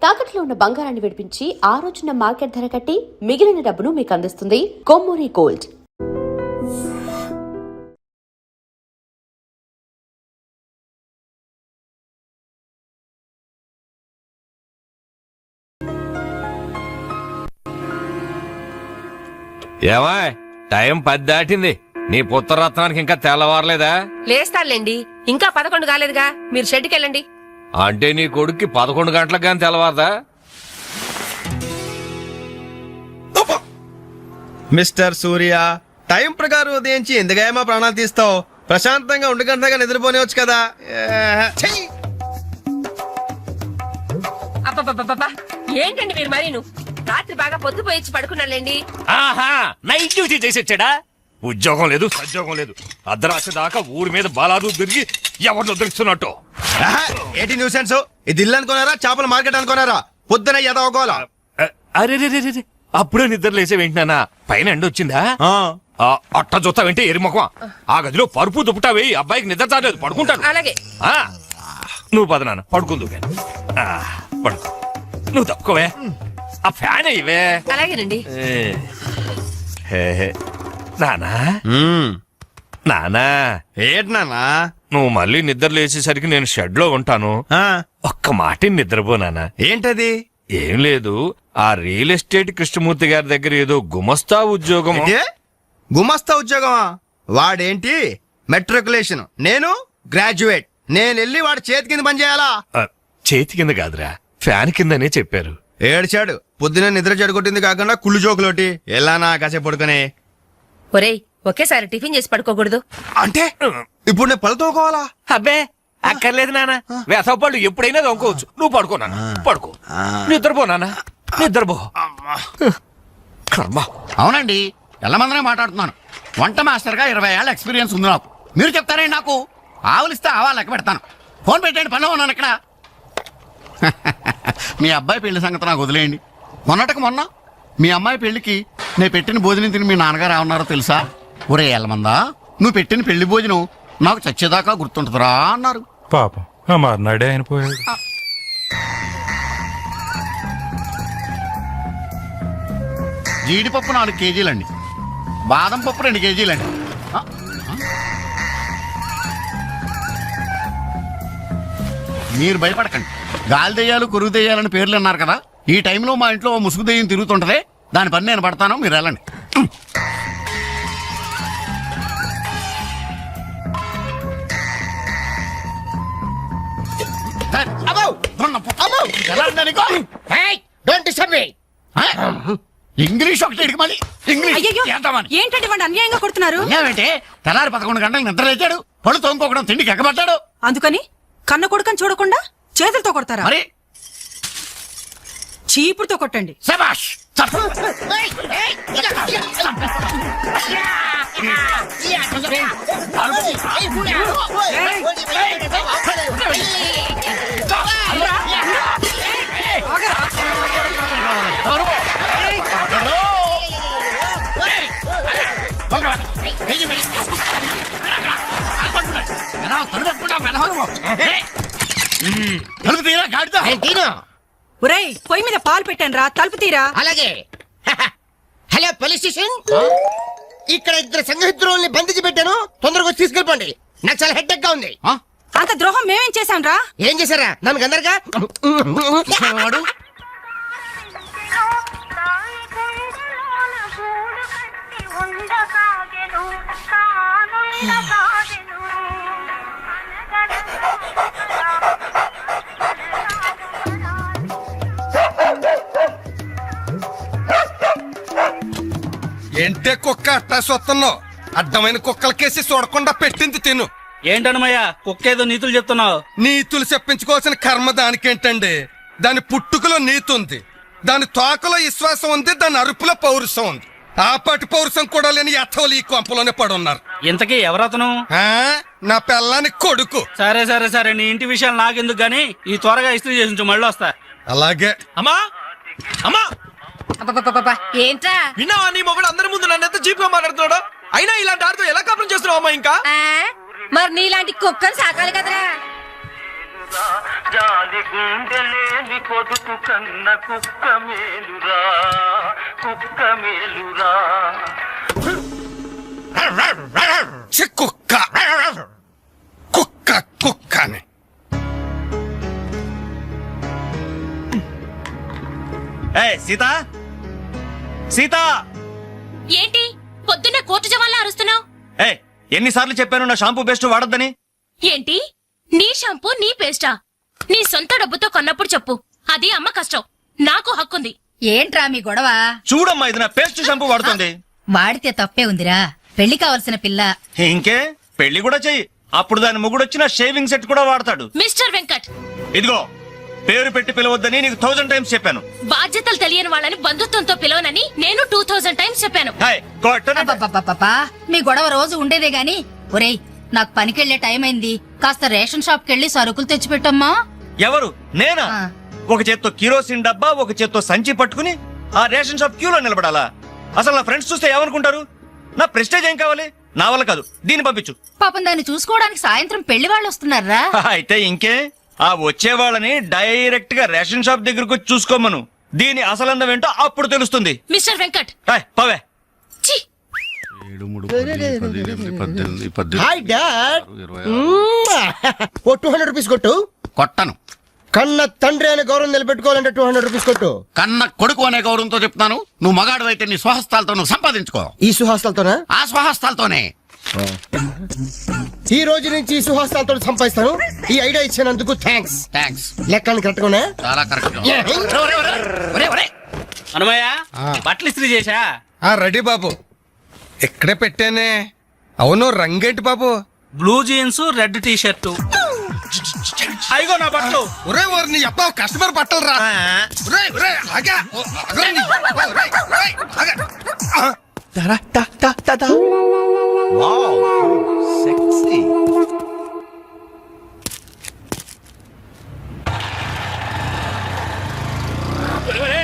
తాకట్లో ఉన్న బంగారాన్ని విడిపించి ఆ రోజున మార్కెట్ ధర కట్టి మిగిలిన డబ్బును మీకు అందిస్తుంది కొమ్మూరి గోల్డ్. ఏమా టైం 10 దాటింది. నీ పుత్రరత్నానికి ఇంకా తెల్లవారలేదా? లేస్తానులేండి, ఇంకా 11 కాలేదుగా. మీరు షెడ్కి వెళ్ళండి. అంటే నీ కొడుక్కి 11 గంటలకు కానీ తెల్లవారదా? మిస్టర్ సూర్య, టైం ప్రకారం ఉదయించి ఎందుకైనా ప్రాణాలు తీస్తావు? ప్రశాంతంగా 1 గంటగా నిద్రపోనివచ్చు కదా. అబ్బబ్బబ్బబ్బా, ఏంటండి మీరు మరి రాత్రి బాగా పొద్దుపోయి పడుకున్నాలేండి. ఆహా, నైట్ డ్యూటీ చేసి వచ్చాడా? ఉద్యోగం లేదు, సద్యోగం లేదు. అర్ధరాత్రి దాకా ఊరి మీద బాలాదు తిరిగి ఎవరిని ఉద్ధరిస్తున్నట్టు. ఏంటి న్యూసెన్స్? ఇది ఇల్లు అనుకున్నారా, చేపల మార్కెట్ అనుకున్నారా? పొద్దున ఎదవకోవాలా? అరే అప్పుడే నిద్ర లేసే వెంటనా పైన ఎండ వచ్చిందా? అట్ట చూస్తావేంటే ఎరిముఖం. ఆ గదిలో పరుపు దుప్పటా వేయి, అబ్బాయికి నిద్ర చాలేదు, పడుకుంటాడు. అలాగే. నువ్వు పద నాన్న, పడుకుందు. పడుకో, నువ్వు తప్పుకోవే. ఆ ఫ్యాన్ ఇవే. అలాగేనండి. నానా నానా, ఏంటి నాన్నా? నువ్వు మళ్ళీ నిద్ర లేచేసరికి నేను షెడ్ లో ఉంటాను. ఒక్క మాట నిద్రపో నానా. ఏంటది? ఏం లేదు, ఆ రియల్ ఎస్టేట్ కృష్ణమూర్తి గారి దగ్గర ఏదో గుమస్తా ఉద్యోగం. గుమస్తా ఉద్యోగమా? వాడేంటి మెట్రికులేషన్, నేను గ్రాడ్యుయేట్. నేను వెళ్ళి వాడి చేతి కింద పని చేయాలా? చేతి కింద కాదురా, ఫ్యాన్ కిందనే చెప్పారు. ఏడ్చాడు. పొద్దున నిద్ర చెడగొట్టింది కాకుండా కుళ్ళు జోకులోటి. ఎలానా కాసేపు పడుకునే. ఒరేయ్, ఒకేసారి టిఫిన్ చేసి పడుకోకూడదు. అంటే ఇప్పుడు నేను పళ్ళు తోకోవాలా? అబ్బే అక్కర్లేదు నాన్న, వేసవపళ్ళు ఎప్పుడైనా తోముకోవచ్చు. నువ్వు పడుకో నాన్న, పడుకో. నిద్రపో నాన్న, నిద్రపో. కర్మ. అవునండి, ఎల్లమందనే మాట్లాడుతున్నాను. వంట మాస్టర్ గా 20 ఏళ్ళ ఎక్స్పీరియన్స్ ఉంది నాకు. మీరు చెప్తారండి నాకు? ఆవులిస్తే ఆవా లెక్క పెడతాను. ఫోన్ పెట్టండి, పనిలో ఉన్నాను ఇక్కడ. మీ అబ్బాయి పెళ్లి సంగతి నాకు వదిలేయండి. మొన్నటికి మొన్న మీ అమ్మాయి పెళ్లికి నేను పెట్టిన భోజనం తిని మీ నాన్నగారు ఏమన్నారో తెలుసా? ఒరే ఎల్లమందా, నువ్వు పెట్టిన పెళ్లి భోజనం నాకు చచ్చేదాకా గుర్తుంటుందిరా అన్నారు. పాపం ఆ మర్నాడే ఆయన పోయాడు. జీడిపప్పు 4 కేజీలండి, బాదం పప్పు 2 కేజీలండి. మీరు భయపడకండి. గాలి దెయ్యాలు, కొరుగు దెయ్యాలని పేర్లు అన్నారు కదా. ఈ టైంలో మా ఇంట్లో ముసుగు దెయ్యం తిరుగుతుంటదే, దాని పని నేను పడతాను, మీరు వెళ్ళండి. ఇంగ్లీష్ ఒకటి ఇడికి మళ్ళీ ఏంటంటే వాడు అన్యాయంగా కొడుతున్నారు. ఏమంటే తెల్లారి 11 గంటలకు నిద్ర లేచాడు, పళ్ళు తోముకోకడం తిండికి ఎక్కబడ్డాడు. అందుకని కన్న కొడుకని చూడకుండా చేతులతో కొడతారా? మరి చీపురుతో కొట్టండి. శభాష్. తలుపు తీరా, గాడిద. ఒరేయ్, పొయ్యి మీద పాలు పెట్టాను రా, తలుపు తీరా. అలాగే. హలో పోలీస్ స్టేషన్, ఇక్కడ 2 సంఘహితుల్ని బంధించి పెట్టాను, తొందరగా వచ్చి తీసుకెళ్ళిపోండి. నాకు చాలా హెడ్డెక్ గా ఉంది. అంత ద్రోహం మేమేం చేశాం రా? ఏం చేశారా? నన్ను గందరగా వాడు ఏంటే కుక్క అట్టా సొత్తున్నావు? అడ్డమైన కుక్కలకేసి చూడకుండా పెట్టింది తిను. ఏంటన్నమయ్యా కుక్కేదో నీతులు చెప్తున్నావు? నీతులు చెప్పించుకోవాల్సిన కర్మ దానికేంటండి? దాని పుట్టుకలో నీతి ఉంది, దాని తోకలో విశ్వాసం ఉంది, దాని అరుపులో పౌరుషం ఉంది. ఆ పాటి పౌరుషం కూడా లేని యథోలు ఈ కొంపలోనే పడున్నారు. ఇంతకీ ఎవరతను? నా పిల్లాని కొడుకు. సరే సరే సరే, నీ ఇంటి విషయాలు నాకెందుకు గానీ ఈ త్వరగా ఇస్త్రీ చేసి మళ్ళీ వస్తా. అలాగే. అమ్మా అమ్మా, ఏంట్రా విన్నావా? నీ మొగుడు అందరి ముందు నన్ను ఎంత చీప్ గా మాట్లాడుతున్నాడు. అయినా ఇలాంటి ఆడితో ఎలా కాపురం చేస్తున్నావు అమ్మా? ఇంకా మరి నీలాంటి కుక్కలు సాకాలి కదరా. జాలి గుండెలేని పొదుపు కన్న కుక్క మేలురా, కుక్క మేలురా. ఛీ, కుక్క కుక్క కుక్కని సీత సీత ఏంటి పొద్దున్న కోర్టు జవాన్లా అరుస్తున్నావు? ఎన్నిసార్లు చెప్పాను నా షాంపూ బెస్ట్ వాడొద్దని? ఏంటి నీ షాంపూ నీ పేస్టా? నీ సొంత డబ్బుతో కొన్నప్పుడు చెప్పు, అది అమ్మ కష్టం, నాకు హక్కుంది. ఏంట్రా మీ గొడవ? చూడమ్మా, ఇది నా పేస్ట్ షాంపూ వాడుతుంది. వాడితే తప్పే ఉందిరా, పెళ్లి కావాల్సిన పిల్ల. ఇంకే పెళ్లి కూడా చెయ్యి, అప్పుడు దాని మొగుడు వచ్చిన షేవింగ్ సెట్ కూడా వాడతాడు. మిస్టర్ వెంకట్, ఇదిగో పేరు పెట్టి పిలవద్దని నీకు 1000 టైమ్స్ చెప్పాను. బాధ్యతలు తెలియని వాళ్ళని బంధుత్వంతో పిలవనని నేను 2000 టైమ్స్ చెప్పాను. అబ్బబ్బబ్బబ్బబ్బా, మీ గొడవ రోజు ఉండేదే గాని. ఒరేయ్, నాకు పనికెళ్లే టైం అయింది, కాస్త రేషన్ షాప్ కెళ్లి సరుకులు తెచ్చిపెట్టమ్మా. ఎవరు? నేనా? ఆ. ఒక చేత్తో కిరోసిన్ డబ్బా, ఒక చేత్తో సంచి పట్టుకుని ఆ రేషన్ షాప్ క్యూలో నిలబడాలా? అసలు నా ఫ్రెండ్స్ చూస్తే ఏమనుకుంటారు? నా ప్రెస్టేజ్ ఏం కావాలి? నా వల్ల కాదు, దీన్ని పంపించు. పాపం దాన్ని చూసుకోవడానికి సాయంత్రం పెళ్లి వాళ్ళు వస్తున్నారా? అయితే ఇంకే, ఆ వచ్చే వాళ్ళని డైరెక్ట్ గా రేషన్ షాప్ దగ్గరకు వచ్చి చూసుకోమను. దీని అసలందం ఏంటో అప్పుడు తెలుస్తుంది. మిస్టర్ వెంకట్, పవే. ఛీ! Hi dad. ఓ 200 రూపీస్ కొట్టు. కొట్టను. కన్న తండ్రి అనే గౌరవం నిలబెట్టుకోవాలంటే 200 రూపీస్ కొట్టు. కన్న కొడుకు అనే గౌరవంతో చెప్తాను. నువ్వు మగాడు అయితే నీ స్వహస్తాలతో నువ్వు సంపాదించుకో. ఈ సుహాస్తాలతోనా? ఆ స్వహస్తాలతోనే. ఈ రోజు నుంచి ఈ సుహాస్తాలతో సంపాదిస్తాను. ఈ ఐడియా ఇచ్చినందుకు థ్యాంక్స్. థ్యాంక్స్. లెక్కలు కరెక్ట్ గా చాలా కరెక్ట్. అనమయ్య, బట్టలు ఇస్త్రీ చేశా? రెడీ బాబు, ఇక్కడే పెట్టానే. అవును, రంగేంటి బాబు? Blue jeans, red T shirt. అయిగో నా బట్టలు. ఒరే ఓరి నీ అబ్బా, కస్టమర్ బట్టలు రా. ఒరేయ్, ఒరేయ్, ఆగా. ఒరేయ్, నీ అబ్బా, ఒరేయ్, ఒరేయ్, ఆగా.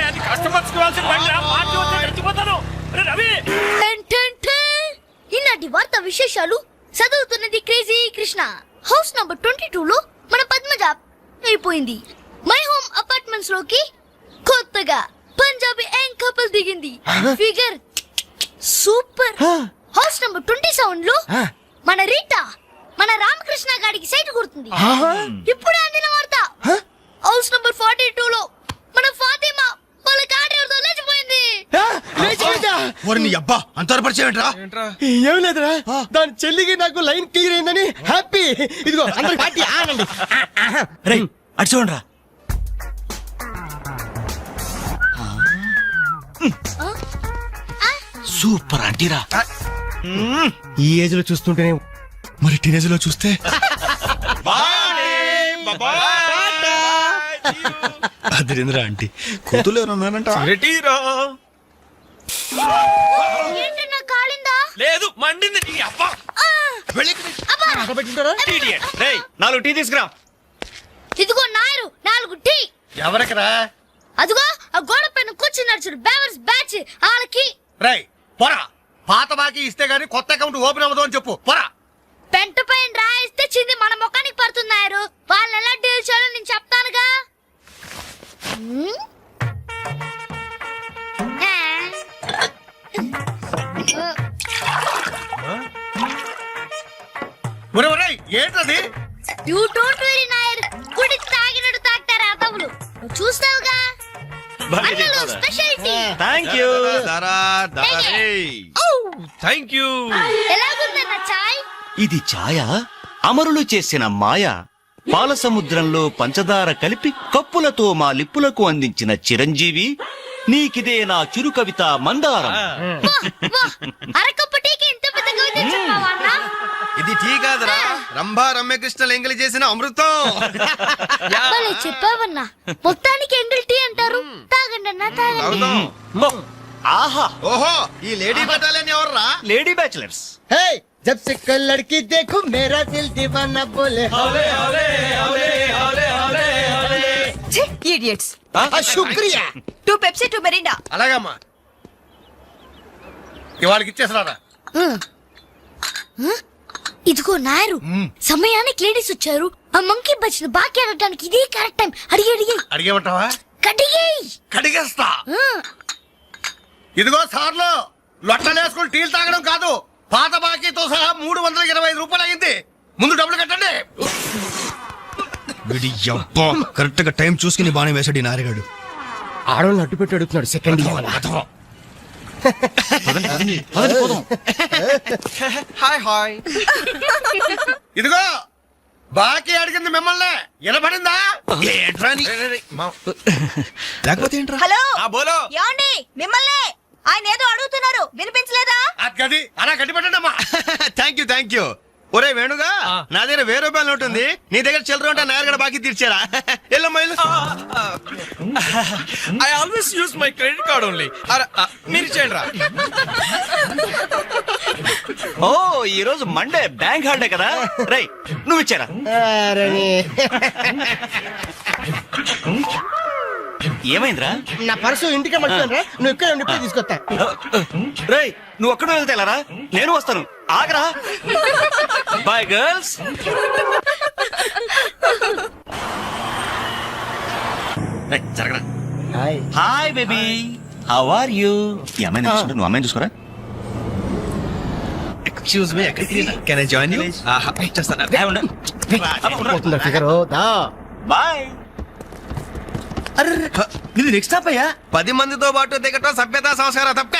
అది కస్టమర్స్ కావాల్సిన బండి రా, పార్టీ వస్తే చచ్చిపోతాను. రవి, ఈనాటి వార్త విశేషాలు చదువుతున్నది క్రేజీ కృష్ణ. హౌస్ నంబర్ 22 లో మన పద్మజ అయిపోయింది. మై హోమ్ అపార్ట్మెంట్స్ లోకి కొత్తగా పంజాబీ యాంగ్ కపుల్ దిగింది. Figure super. హౌస్ నంబర్ 27 లో మన రీటా మన రామకృష్ణ గాడికి సైట్ కొడుతుంది. ఇప్పుడే అందిన వార్త. హౌస్ నంబర్ 42 లో మన ఫాతిమా వాళ్ళ కాడేరుతో లేచిపోయింది. నీ అబ్బా అంత పరిచయం ఏం లేదురా, దాని చెల్లికి నాకు లైన్ క్లియర్ అయిందని హ్యాపీ. ఇదిగో అందరి పార్టీ ఆనండి. అటు చూడరా. సూపర్ అంటీరా. ఈ ఏజ్ లో చూస్తుంటేనే, మరి టీనేజ్ లో చూస్తే అదిరింద్రా ఆంటీ. కూతురు ఎవరున్నారంట? ఏంటి నా కాలిందా? లేదు మండింది నీ అబ్బా. రేయ్, 4 టీ తీసుకురా. ఇదిగో నాయరు 4 టీ. ఎవరికరా? అదిగో ఆ గోడ పైన కూర్చున్నారు చూడు, బేవర్స్ బ్యాచ్ వాళ్ళకి. రై పోరా, పాత బాకీ ఇస్తే గానీ కొత్త అకౌంట్ ఓపెన్ అవ్వదు అని చెప్పు. పోరా. పెంట పైన రాయిస్తే చింది మన ముఖానికి పడుతున్నారు. వాళ్ళు ఎలా డీల్ చేయాలో నేను చెప్తానుగా. ఏంటది? You don't very Nair. కుడి తాగినట్టు తాగుతారా తమ్ముడు, నువ్వు చూస్తావుగా. అన్నలు speciality. Thank you. Thank you. ఎలాగుందన్న చాయ్? ఇది ఛాయ, అమరులు చేసిన మాయ. పాల సముద్రంలో పంచదార కలిపి కప్పులతో మా లిప్పులకు అందించిన చిరంజీవి, నీకిదే నా చిరు కవిత మందారం. అరకప్పు టీకి ఇంత పెద్ద కవిత చెప్పావా అన్న? ఇది టీ కాదురా, రంభా రమ్యకృష్ణలు ఎంగిలి చేసిన అమృతం. భలే చెప్పావన్నా. మొత్తానికి ఎంగిల్ టీ అంటారు. తాగండి అన్న, తాగండి. ఆహా, ఓహో, ఈ లేడీ బటాలియన్ ఎవర్రా? Lady bachelors. హే, జబ్ से कोई लड़की देखो मेरा दिल दीवाना बोले हौले हौले हौले हौले हौले हौले. ఇడియట్స్. శుక్రియా. 2 Pepsi 2 Mirinda. అలాగమ్మా, ఇవాళకి ఇచ్చేసరారా. ఇదిగో నాయరు, సమయానికి లేడీస్ వచ్చారు. ఆ మంకీ బచ్చిన బాకీ అడగడానికి ఇదే కరెక్ట్ టైం. అడిగి అడిగేమంటావా? కడిగి కడిగేస్తా. ఇదిగో సార్లు, లొట్టలేసుకుని టీలు తాగడం కాదు, పాత బాకీతో సహా 325 రూపాయలు అయింది. ముందు డబ్బులు కట్టండి. కరెక్ట్ గా టైం చూసుకుని బాగానే వేసాడు ఈ నారిగాడు. ఆడవాళ్ళని అడ్డు పెట్టి అడుగుతున్నాడు. Second hi hi. ఇదిగో బాకీ అడిగింది మిమ్మల్ని, వినపడిందా? లేకపోతే ఏంట్రా? హలో బోలో. ఏమండి, మిమ్మల్ని ఆయన ఏదో అడుగుతున్నారు, వినిపించలేదా? గది అలా గట్టి పెట్టండి అమ్మా. Thank you. ఒరే వేణుగా, నా దగ్గర 1000 రూపాయలు నోటు ఉంది, నీ దగ్గర చిల్లర ఉంటే నాయర్ బాకీ తీర్చారా? ఎల్లమ్మా I always use my credit card only. మీరు చేయండి రా. ఓ ఈ రోజు మండే బ్యాంక్ హాలిడే కదా. రై నువ్వు ఇచ్చారా? ఏమైందిరా? నా పర్సు ఇంటికే మర్చిపోయాను. నువ్వు ఇక్కడ ఇప్పుడు తీసుకొస్తా. రేయ్ నువ్వు ఒక్కడో వెళ్తేలారా, నేను వస్తాను, ఆగరా. Bye girls. జరగరా. Hi baby, how are you? ఈ అమ్మాయిని చూసుకుంటా, నువ్వు అమ్మాయిని చూసుకోరా. Excuse me, can I join you? Bye. ఇది నెక్స్ట్ స్టాప్ అయ్యా. 10 మందితో పాటు దిగటం సభ్యత సంస్కారం తప్ప.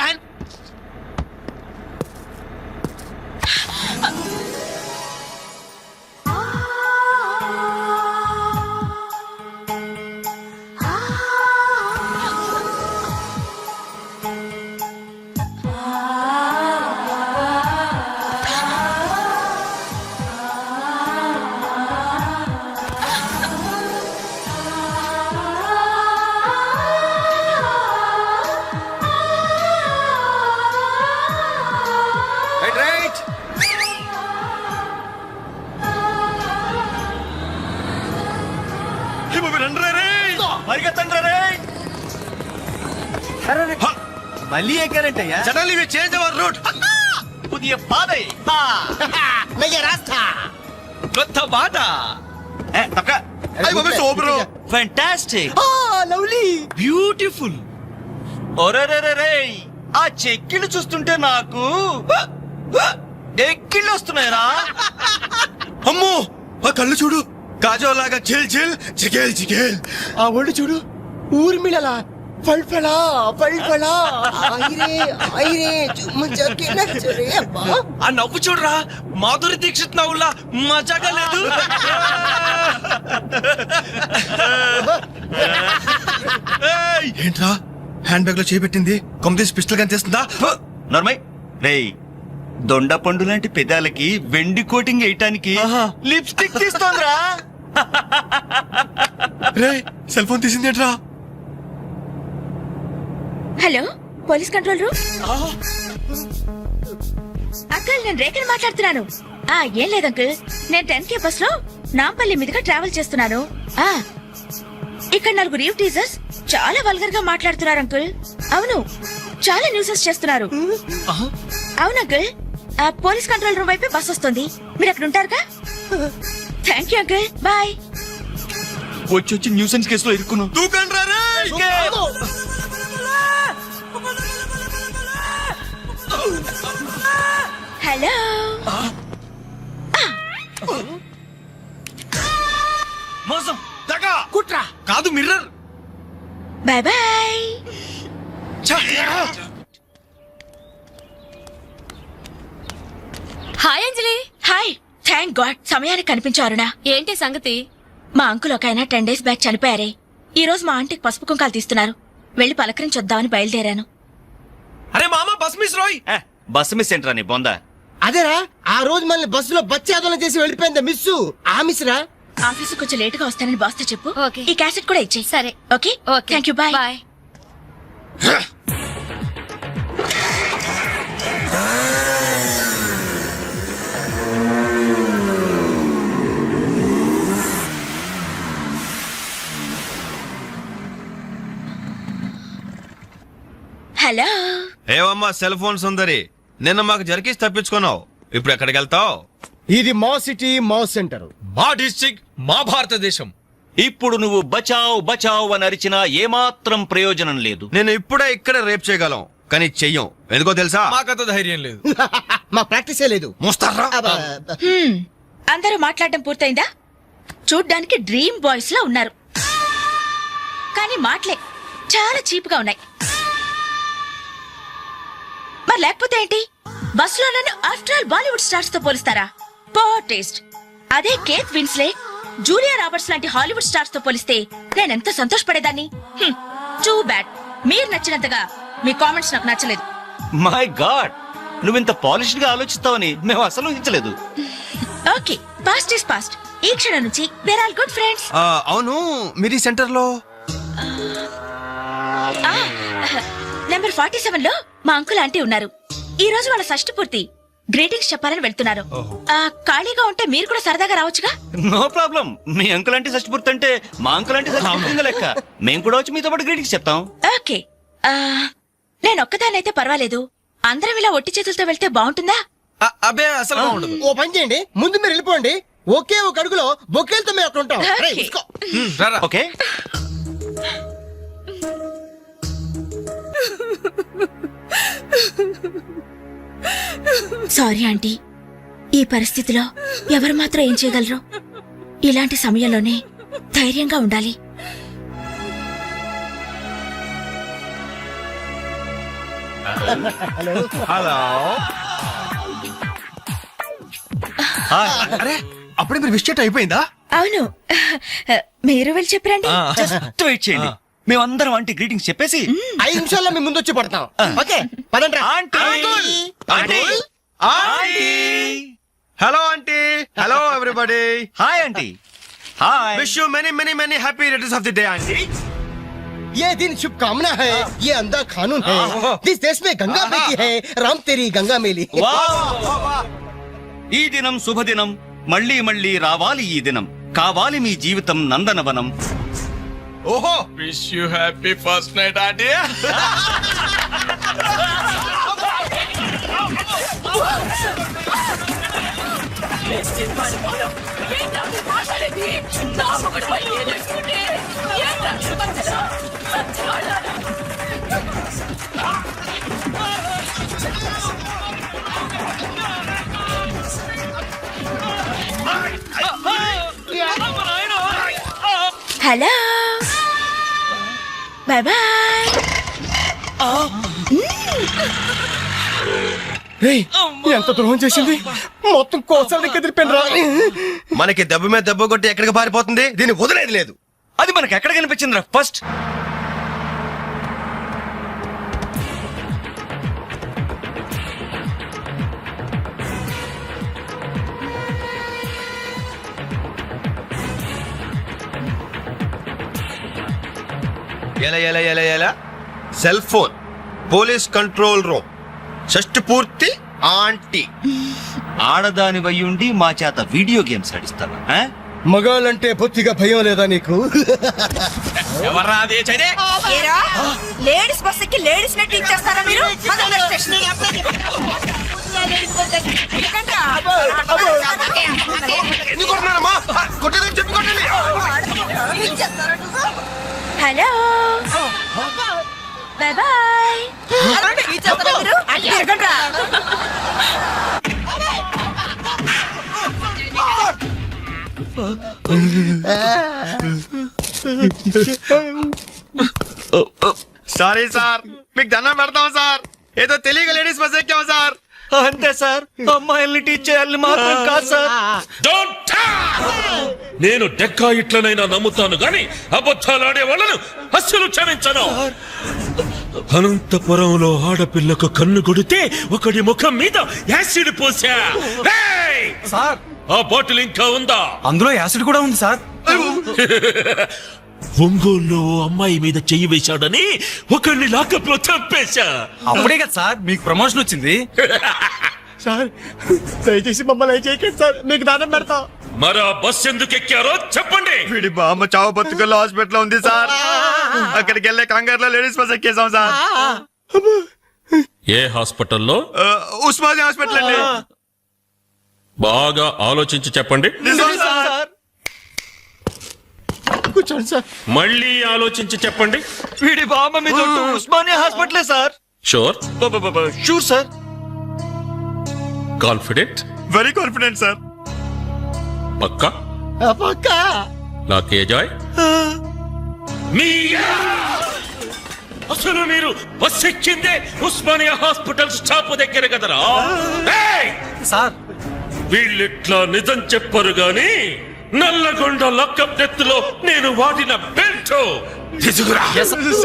మళ్ళీ ఎక్కారంటయ్యా. Suddenly we change our route. పుదియ పాదై కొత్త బాట. Fantastic, lovely, beautiful. ఒరేరేరే, ఆ చెక్కిళ్ళు చూస్తుంటే నాకు ఎక్కిళ్ళు వస్తున్నాయరా. అమ్మో, ఆ కళ్ళు చూడు, కాజోలాగా చిల్ చిల్ చికేల్ చికేల్. ఆ ఒళ్ళు చూడు, ఊర్మిళలా ఫల్ఫలా ఫల్ఫలా. ఐరే ఐరే చుమ్మచకి నచ్చరే అబ్బా. ఆ నవ్వు చూడరా, మాధురి దీక్షిత్ నవ్వులా మజాగా లేదు. ఏంట్రా హ్యాండ్ బ్యాగ్ లో చేపెట్టింది? కొమ్మతీసి పిస్టల్ గాని తీస్తుందా? నర్మయ్ రేయ్, దొండ పండు లాంటి పెదాలకి వెండి కోటింగ్ వేయటానికి లిప్స్టిక్ తీస్తోందిరా. రే సెల్ ఫోన్ తీసింది ఏంట్రా? Hello, police control room. Uncle, నేను రేఖని మాట్లాడుతున్నాను. ఏం లేదు అంకుల్, నేను 10K బస్ లో నాంపల్లి మీదుగా ట్రావెల్ చేస్తున్నాను. ఇక్కడ 4 రీవ్ టీజర్స్ చాలా వల్గర్ గా మాట్లాడుతున్నారు అంకుల్. అవును, చాలా న్యూసెస్ చేస్తున్నారు. అవును అంకుల్, పోలీస్ కంట్రోల్ రూమ్ వైపే బస్ వస్తుంది. మీరు అక్కడ ఉంటారుగా? Thank you uncle, bye. వచ్చి న్యూసెన్స్ కేసులో ఇరుక్కున్నావు. హలో, మోసం, దగా, కుట్రా కాదు mirror. Bye bye. Hi Anjali. Hi, thank God సమయానికి కనిపించారునా. ఏంటి సంగతి? మా అంకుల్ ఒక ఆయన 10 days బ్యాక్ చనిపోయారే. ఈ రోజు మా ఆంటీకి పసుపు కుంకాలు తీస్తున్నారు. వెళ్లి పలకరించొద్దామని బయలుదేరాను. అరే మామ, బస్ మిస్ రోయ్. బస్సు మిస్ ఏంట్రా నీ బొందా? అదేరా, ఆ రోజు మనల్ని బస్సులో బచ్చాదోళన చేసి వెళ్ళిపోయిందా మిస్సు? ఆ మిస్రా? ఆఫీసు కొంచెం లేటుగా వస్తానని బాస్తో చెప్పు. ఓకే. ఈ క్యాసెట్ కూడా ఇచ్చేయి. సరే. Okay, thank you, bye. Bye. Hello, ఏవమ్మా సెల్ ఫోన్ సుందరి, నిన్న మాకు జరికేసి తప్పించుకున్నావు, ఇప్పుడు ఎక్కడికి వెళ్తావు? ఇది మా సిటీ మా సెంటర్. మా డిస్ట్రిక్ట్ మా భారతదేశం. ఇప్పుడు నువ్వు బచావ్ బచావ్ అని అరిచినా ఏమాత్రం ప్రయోజనం లేదు. నేను ఇప్పుడే ఇక్కడ రేప్ చేయగలం కానీ చెయ్యం. ఎందుకో తెలుసా? మాకంత ధైర్యం లేదు. మా ప్రాక్టీసే లేదు. మోస్తారా? అందరూ మాట్లాడడం పూర్తయిందా? చూడ్డానికి డ్రీమ్ బాయ్స్ లా ఉన్నారు, కానీ మాటలే చాలా చీప్ గా ఉన్నాయి. మరి లేకపోతే ఏంటి? బస్సులో నన్ను ఆఫ్టర్ ఆల్ బాలీవుడ్ స్టార్స్ తో పోలిస్తారా? Poor taste. అదే కేత్ విన్స్లే, జూలియా రాబర్ట్స్ లాంటి హాలీవుడ్ స్టార్స్ తో పోలిస్తే నేనెంత సంతోషపడేదాన్ని. Too bad. మీరు నచ్చినంతగా మీ కామెంట్స్ నాకు నచ్చలేదు. మై గాడ్, నువ్వింత పాలిష్డ్ గా ఆలోచిస్తావని మేము అసలు ఊహించలేదు. Okay, past is past. ఈ క్షణం నుంచి వేర్ ఆల్ గుడ్ ఫ్రెండ్స్. అవును, మీరు ఈ సెంటర్ లో నెంబర్ 47 లో మా అంకుల్ ఆంటీ ఉన్నారు. ఈ రోజు వాళ్ళ షష్ఠి పూర్తి. గ్రీటింగ్స్ చెప్పాలని వెళ్తున్నారు. ఖాళీగా ఉంటే మీరు కూడా సరదాగా రావచ్చుగా. No problem. మీ అంకుల్ అంటే షష్టిపూర్తి అంటే మా అంకుల్ అంటే షష్టిపూర్తి లెక్క. మేము కూడా వచ్చి మీతో పాటు గ్రీటింగ్స్ చెప్తాం. ఓకే, నేను ఒక్కదానైతే పర్వాలేదు. అందరం ఇలా ఒట్టి చేతులతో వెళ్తే బాగుంటుందా? అబ్బే అసలు బాగుండదు. ఓ పని చేయండి, ముందు మీరు వెళ్ళిపోండి. ఒకే ఒక అడుగులో బొక్కేలతో మేము అక్కడ ఉంటాం. Okay. రేయ్, తీసుకో. ఓకే. సారీ ఆంటీ, ఈ పరిస్థితిలో ఎవరు మాత్రం ఏం చేయగలరు? ఇలాంటి సమయంలోనే ధైర్యంగా ఉండాలి. హలో. అరే, అప్పుడే మీరు విష్ చేయటం అయిపోయిందా? అవును, మీరు వెళ్ళి చెప్పరండి. జస్ట్ వెయిట్ చేయండి. మేమందరం ఆంటీ గ్రీటింగ్స్ చెప్పేసి 5 నిమిషాల్లో మీ ముందు వచ్చి పడతాం. ఓకే, పదండి రా. Hello aunty. Hello everybody. Hi aunty. Hi. Wish you many many many happy returns of the day aunty. ये दिन शुभकामना है, ये अंधा कानून है. जिस देश में गंगा बहती है, राम तेरी गंगा मेली. ఈ దినం శుభదినం. మళ్ళీ మళ్ళీ రావాలి ఈ దినం. కావాలి మీ జీవితం నందనవనం. ఓహో, wish you happy first night aunty. Hello, bye bye. ఎంత ద్రోహం చేసింది, మొత్తం కోసాలకి ఎదిరిపోయినరా. మనకి దెబ్బ మీద దెబ్బ కొట్టి ఎక్కడికి పారిపోతుంది, దీన్ని వదిలేదు లేదు. అది మనకి ఎక్కడ కనిపించిందిరా ఫస్ట్? ఎలా ఎలా ఎలా ఎలా cell phone, police control room, షష్టి పూర్తి ఆంటీ. ఆడదాని వయ్యుండి మా చేత వీడియో గేమ్స్ ఆడిస్తాను. మగాళ్ళంటే బొత్తిగా భయం లేదా నీకు? ఎవర్రా అది? చైనే లేడీస్ బస్ ఎక్కి లేడీస్ నెట్ ఇచ్చేస్తారా మీరు? ఎందుకు కొడుతున్నారమ్మా? కొట్టేదని చెప్పి కొట్టండి. Hello, bye bye. Sorry sir, మీకు దండం పెడతాం సార్. ఏదో తెలియక లేడీస్ బస్ ఎక్కాం సార్. అంతే సార్, అమ్మాయిల్ని టీచ్ చేయాలని మాత్రం కాదు సార్. నేను డెక్కా ఇట్లనైనా నమ్ముతాను గాని అబద్ధాలాడే వాళ్ళను అస్సలు క్షమించను. అనంతపురంలో ఆడపిల్లకు కన్ను కొడితే ఒకడి ముఖం మీద యాసిడ్ పోసా. సార్, ఆ బాటిల్ ఇంకా ఉందా? అందులో యాసిడ్ కూడా ఉంది సార్. ఒంగోలులో అమ్మాయి మీద చెయ్యి వేశాడని ఒకరిని లాకప్ లో చంపేశా. అప్పుడే కదా సార్ మీకు ప్రమోషన్ వచ్చింది. సార్ దయచేసి మమ్మల్ని చేయకండి సార్, మీకు దానం పెడతాం. మరి ఆ బస్ ఎందుకు ఎక్కారో చెప్పండి. వీడి బామ్మ చావు బతుకుల్లో హాస్పిటల్ ఉంది సార్. అక్కడికి వెళ్ళే కంగారులో లేడీస్ బస్ ఎక్కేసాం సార్. ఏ హాస్పిటల్లో? ఉస్మానియా హాస్పిటల్ అండి. బాగా ఆలోచించి చెప్పండి. కూర్చోండి సార్. మళ్ళీ ఆలోచించి చెప్పండి. వీడి బామ్మ మీద ఉస్మానియా హాస్పిటలే sir. Sure? Sure sir. Confident? Very confident sir. పక్కా? పక్కా. నా కేజాయ్ అసలు మీరు బస్ ఎక్కిందే ఉస్మానియా హాస్పిటల్ స్టాప్ దగ్గర కదరా? సార్ వీళ్ళిట్లా నిజం చెప్పరు గాని నల్లగొండ లక్కప్ డెత్తులో నేను వాడిన బెల్ట్ తీసుకురా.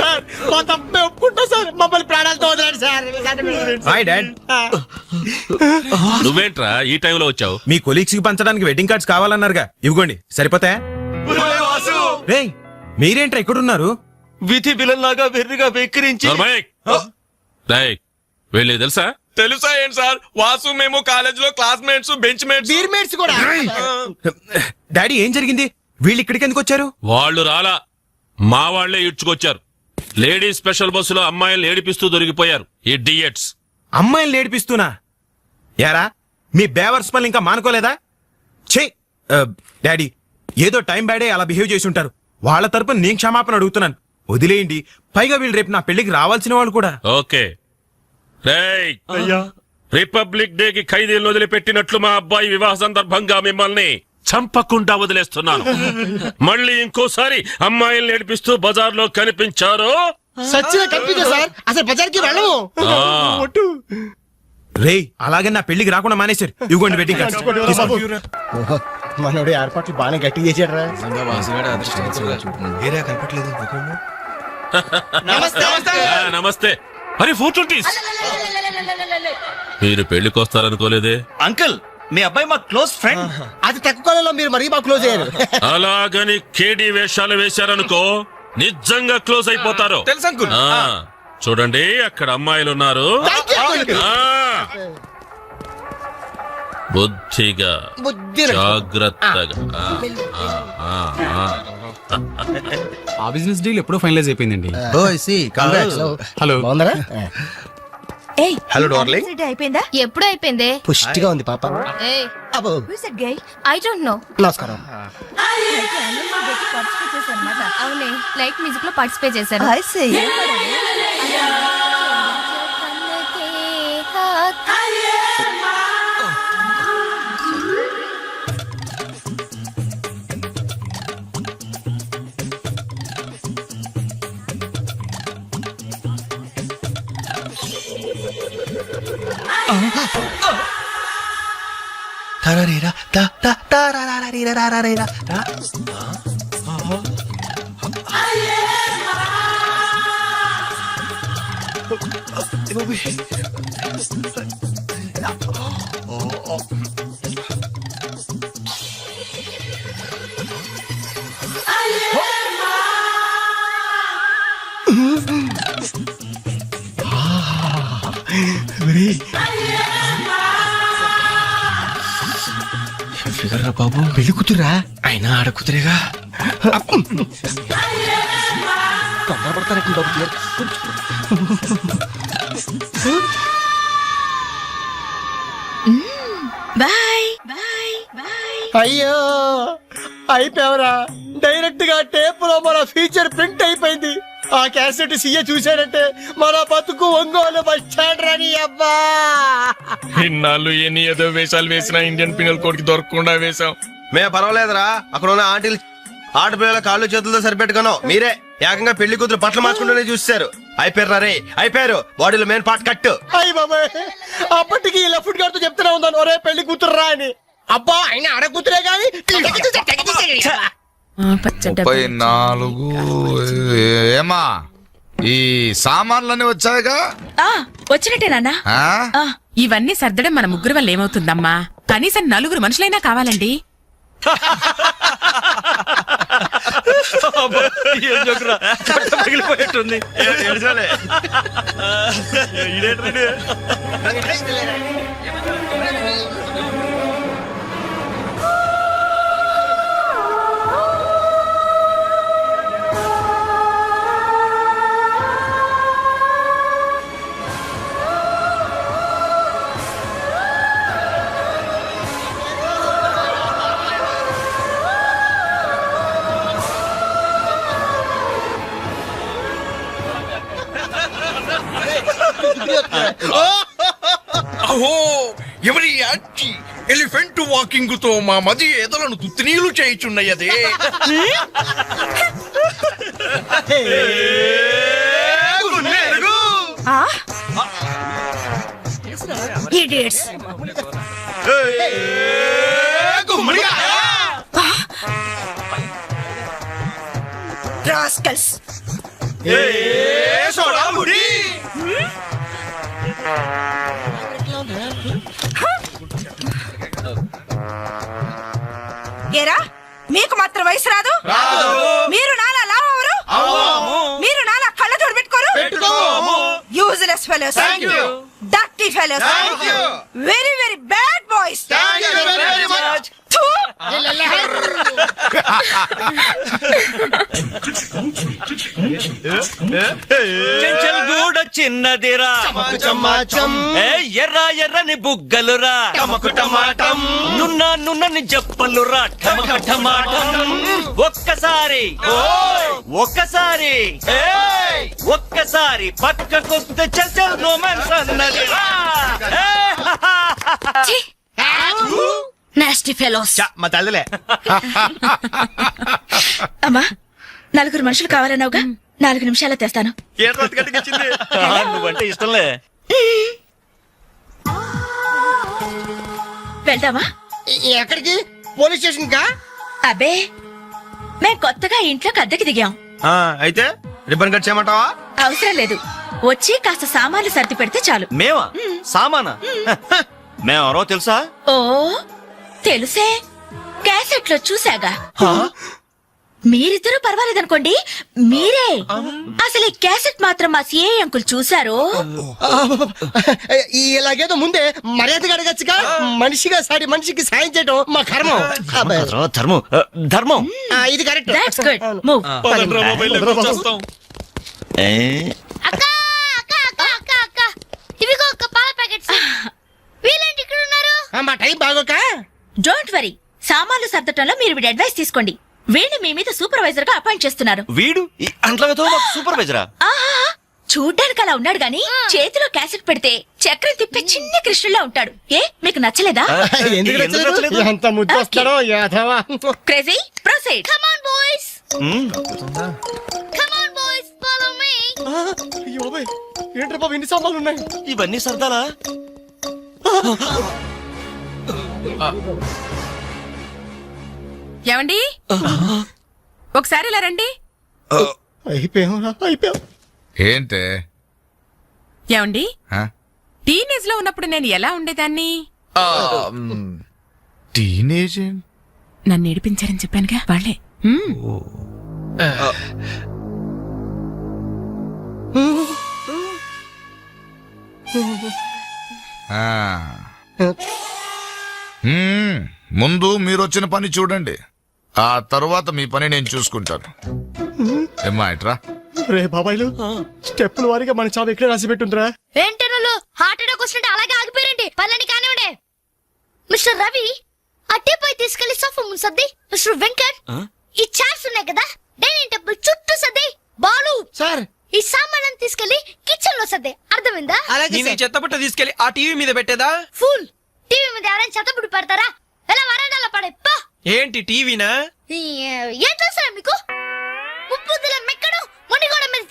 సార్ మా తప్పే ఒప్పుకుంటా సార్, మమ్మల్ని ప్రాణాలతో వదలండి సార్. Hi dad. నువ్వేంట్రా ఈ టైంలో వచ్చావు? మీ కొలీగ్స్ కి పంచడానికి వెడ్డింగ్ కార్డ్స్ కావాలన్నారుగా, ఇవ్వండి సరిపోతాయా? రేయ్ మీరేంట్రా ఇక్కడున్నారు? విధి బిలల్లాగా వెర్రిగా వెక్కిరించి వెళ్ళి తెలుసా? తెలుసా ఏంటి సార్, వాసు మేము కాలేజ్ లో క్లాస్మేట్స్, బెంచ్ మేట్స్. బీర్మేట్స్ కూడా. డాడీ ఏం జరిగింది? వీళ్ళు ఇక్కడికి ఎందుకు వచ్చారు? వాళ్ళు రాలా, మా వాళ్లే ఇడ్చుకొచ్చారు. లేడీస్ స్పెషల్ బస్సులో అమ్మాయిలు ఏడిపిస్తూ దొరికిపోయారు ఈ డియట్స్. అమ్మాయిని ఏడిపిస్తూనా? యారా మీ బేవర్స్ పనులు ఇంకా మానుకోలేదా? ఛే డాడీ ఏదో టైం బ్యాడే అలా బిహేవ్ చేసి ఉంటారు. వాళ్ళ తరపున నేను క్షమాపణ అడుగుతున్నాను, వదిలేయండి. పైగా వీళ్ళు రేపు నా పెళ్లికి రావాల్సిన వాళ్ళు కూడా. ఓకే రేయ్, రిపబ్లిక్ డే కి ఖైదీలను వదిలిపెట్టినట్లు మా అబ్బాయి వివాహ సందర్భంగా మిమ్మల్ని చంపకుండా వదిలేస్తున్నాను. మళ్ళీ ఇంకోసారి అమ్మాయిల్ని ఏడిపిస్తూ బజార్లో కనిపించారో సచ్చిగా కనిపించా సార్, అసలు బజార్కి వెళ్ళము. రేయ్ అలాగే నా పెళ్లికి రాకుండా మానేశారు. ఇవ్వండి వెడ్డింగ్ కార్డ్స్. మనోడు ఏర్పాట్లు బాగానే గట్టి చేసాడు రా. నమస్తే. అరే 420. మీరు పెళ్లికి వస్తారనుకోలేదే. అంకుల్ మీ అబ్బాయి మా క్లోజ్ ఫ్రెండ్. అది తక్కువ కాలంలో మీరు మరీ బాగా క్లోజ్ అయ్యారు. అలాగని కేడి వేషాలు వేశారనుకో నిజంగా క్లోజ్ అయిపోతారు. తెలుసు అంకుల్. చూడండి అక్కడ అమ్మాయిలు ఉన్నారు. బుద్ధిగా జాగ్రత్తగా. ఆ బిజినెస్ డీల్ ఎప్పుడో ఫైనలైజ్ అయిపోయిందండి. హలో బాగుందరా? Hello darling. అయిపోయిందా? ఎప్పుడు అయిపోయింది? పుష్టిగా ఉంది పాప. అబ్బో ఐ డోంట్ నో. నమస్కారం. అవునే లైట్ మ్యూజిక్ లో పార్టిసిపేట్ చేశారు. బాబు పెళ్లి కూతురా? అయినా ఆడ కూతురేగా. Bye bye bye. అయ్యో అయిపోయావరా. డైరెక్ట్ గా టేప్ లో మన ఫీచర్ ప్రింట్ అయిపోయింది. ఆ క్యాసెట్ సీఏ చూశాడంటే మన బతుకు ఒంగోలు బస్ స్టాండ్ రాని. అబ్బా ఇన్నాళ్ళు ఎన్ని ఏదో వేషాలు వేసినా ఇండియన్ పినల్ కోడ్ కి దొరకకుండా వేశాం. మేము పర్వాలేదురా, అక్కడ ఉన్న ఆంటీలు ఆడపిల్లల కాళ్ళు చేతులతో సరిపెట్టుకున్నాం. మీరే ఏకంగా పెళ్లి కూతురు బట్టలు మార్చుకుంటూనే చూస్తారు. అయిపోయారు రే, అయిపోయారు. బాడీలో మెయిన్ పార్ట్ కట్టు. అయ్యి బాబాయ్, అప్పటికి లెఫ్ట్ గారితో చెప్తూనే ఉన్నాను ఒరే పెళ్లి కూతురు రా అని. అబ్బా ఆయన ఆడ కూతురే గాని 34. ఏమా ఈ సామాన్లన్నీ వచ్చాయిగా? వచ్చినట్టే నాన్న. ఇవన్నీ సర్దడం మన ముగ్గురు వల్ల ఏమవుతుందమ్మా? కనీసం 4 మనుషులైనా కావాలండి. పగిలిపోయేట్టుంది. అహో ఎవరి యాచి ఎలిఫెంట్ వాకింగ్ తో మా మది ఎదలను తుత్తినీలు చేయుచున్నయదే. ఇడియట్స్. రాస్కల్స్. ఏరా మీకు మాత్రం వయసు రాదు? మీరు నాలా లావరు, మీరు నాలా కళ్ళజోడు పెట్టుకోరు. Useless fellows, dirty fellows, very very bad boys. Chanchalguda చిన్నదిరా, ఎర్ర ఎర్రని బుగ్గలురా, నున్నని చెప్పలురా, ఒక్కసారి ఒక్కసారి ఒక్కసారి పక్కకొస్తే చల్ రొమాన్స్ అన్నదిరా. Nasty fellows. మా తల్లిలే. అమ్మా, 4 మనుషులు కావాలన్నావుగా, 4 నిమిషాల్లో తెస్తాను. నువ్వంటే ఇష్టంలే. వెళ్తామా? ఎక్కడికి? పోలీస్ స్టేషన్ కా? అబ్బే, మేం కొత్తగా ఇంట్లోకి అద్దెకి దిగాం. అయితే రిబ్బన్ కట్ చేయమంటావా? అవసరం లేదు, వచ్చి కాస్త సామాన్లు సర్ది పెడితే చాలు. మేమా? సామానా? మేమెవరో తెలుసా? ఓ తెలుసే, క్యాసెట్ లో చూసాగా. మీరిద్దరూ పర్వాలేదనుకోండి, మీరే అసలు ఈ క్యాసెట్ మాత్రం మా సిఐ అంకుల్ చూసారు. ఇలాగేదో ముందే మర్యాదగా అడగచ్చుగా. మనిషిగా సాటి మనిషికి సాయం చేయడం మా కర్మం. ధర్మం ధర్మం. ఇది కరెక్ట్. That's good. మూవ్. అక్క అక్క అక్క అక్క అక్క ఇవిగో ఒక పాల ప్యాకెట్స్. వీళ్ళేంటి ఇక్కడ ఉన్నారు? మా టైం బాగోక. డోంట్ వరీ, సామాన్లు సర్దటంలో మీరు వీడి అడ్వైస్ తీసుకోండి. వీడిని మీ మీద సూపర్వైజర్ గా అపాయింట్ చేస్తున్నారు. వీడు ఈ అంట్లతో సూపర్వైజరా? ఆహా, చూడ్డానికి అలా ఉన్నాడు గాని చేతిలో క్యాసెట్ పెడితే చక్రం తిప్పే చిన్న కృష్ణులా ఉంటాడు. ఏ మీకు నచ్చలేదా? ఎందుకు నచ్చలేదు? ఎంత ముద్దు వస్తాడో యాదవా. Crazy, proceed. Come on boys, come on boys, follow me. అయ్యో ఏంట్రా బాబు, ఇన్ని సామాన్లు ఉన్నాయి. ఇవన్నీ సర్దాలా? ఏమండి, ఒకసారి ఇలా రండి. అయిపోయాం. ఏంటే ఏమండి, టీనేజ్ లో ఉన్నప్పుడు నేను ఎలా ఉండేదాన్ని? టీనేజ్ నన్ను ఏడిపించారని చెప్పానుగా, వాళ్ళే. ముందు మీరు వచ్చిన పని చూడండి, ఆ తర్వాత మీ పని నేను చూసుకుంటాను. ఏమ్మా ఇట్రా. రే బాబాయ్లు, స్టెప్పుల వారిగా మన చావు ఎక్కడ రాసి పెట్టుందిరా? ఏంటనలు హార్ట్ అటాక్ వస్తుంటే అలాగే ఆగిపోయారండి. పళ్ళని కానివ్వండి. మిస్టర్ రవి, అట్టేపై తీసుకెళ్లి సోఫా ముందు సర్ది. మిస్టర్ వెంకట్, ఈ చైర్స్ ఉన్నాయి కదా, డైనింగ్ టేబుల్ చుట్టూ సర్ది. బాలు సార్, ఈ సామాన్లను తీసుకెళ్లి కిచెన్ లో సర్ది. అర్థమైందా? చెత్తబుట్ట తీసుకెళ్లి ఆ టీవీ మీద పెట్టేదా? ఫుల్ టీవీ మీద ఎవరైనా చెత్తబుట్టు పెడతారా? ఎలా వరండాలో పడే. ఏంటి టీవీనా? ఏం తెలుసా మీకు? ముప్పుద్దుల మెక్కడు మునిగోడ మీద